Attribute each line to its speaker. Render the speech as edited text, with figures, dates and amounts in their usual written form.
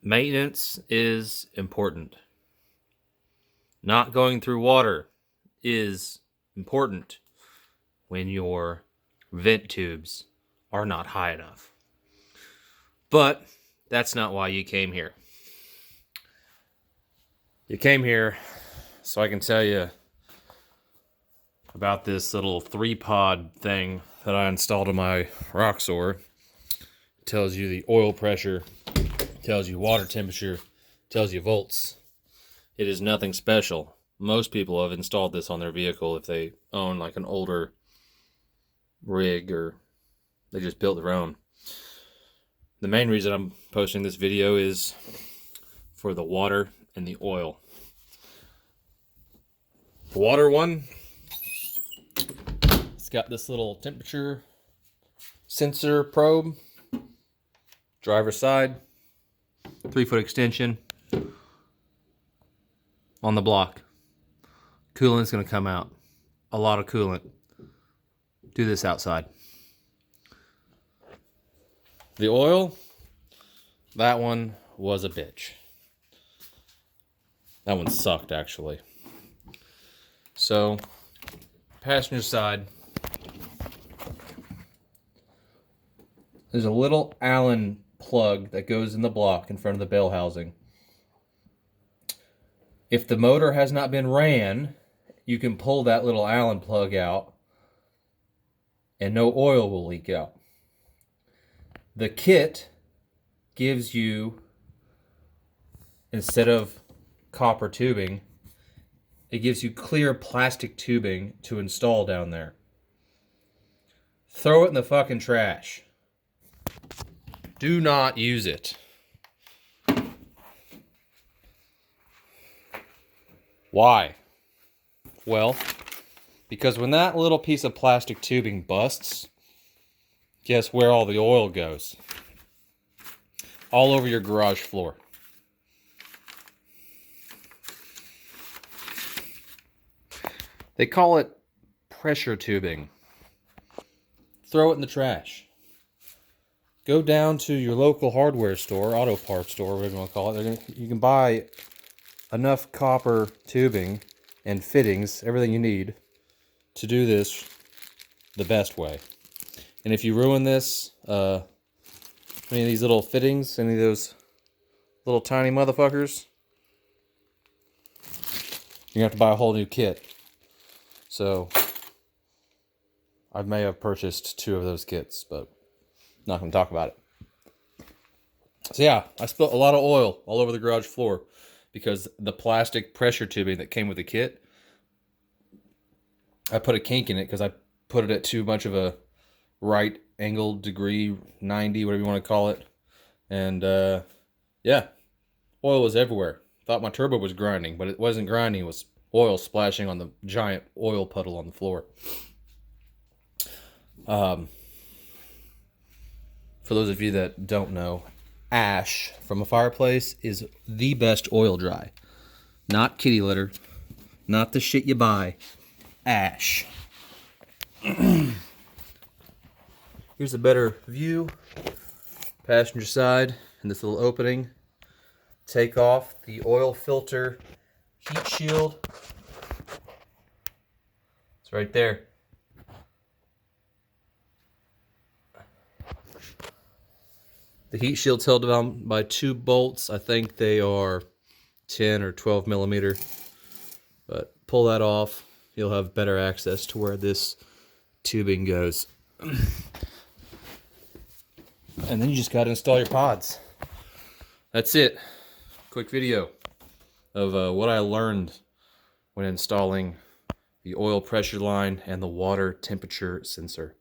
Speaker 1: Maintenance is important. Not going through water is important when your vent tubes are not high enough. But that's not why you came here. You came here so I can tell you about this little 3-pod thing that I installed in my Roxor. It tells you the oil pressure, tells you water temperature, tells you volts. It is nothing special. Most people have installed this on their vehicle if they own like an older rig or they just built their own. The main reason I'm posting this video is for the water and the oil. The water one, it's got this little temperature sensor probe, driver's side, 3-foot extension on the block. Coolant's going to come out. A lot of coolant. Do this outside. The oil, that one was a bitch. That one sucked, actually. So, passenger side, there's a little Allen plug that goes in the block in front of the bell housing. If the motor has not been ran, you can pull that little Allen plug out and no oil will leak out. The kit gives you, instead of copper tubing, it gives you clear plastic tubing to install down there. Throw it in the fucking trash. Do not use it. Why? Well, because when that little piece of plastic tubing busts, guess where all the oil goes? All over your garage floor. They call it pressure tubing. Throw it in the trash. Go down to your local hardware store, auto parts store, whatever you want to call it. You can buy enough copper tubing and fittings, everything you need, to do this the best way. And if you ruin this, any of these little fittings, any of those little tiny motherfuckers, you're going to have to buy a whole new kit. So, I may have purchased 2 of those kits, but not going to talk about it. So yeah, I spilled a lot of oil all over the garage floor because the plastic pressure tubing that came with the kit, I put a kink in it because I put it at too much of a right angle degree, 90, whatever you want to call it. And yeah, oil was everywhere. Thought my turbo was grinding, but it wasn't grinding. It was oil splashing on the giant oil puddle on the floor. For those of you that don't know, ash from a fireplace is the best oil dry. Not kitty litter, not the shit you buy. Ash. Here's a better view. Passenger side, in this little opening. Take off the oil filter heat shield. It's right there. The heat shield's held down by 2 bolts. I think they are 10 or 12 millimeter. But pull that off. You'll have better access to where this tubing goes. And then you just got to install your pods. That's it. Quick video of what I learned when installing the oil pressure line and the water temperature sensor.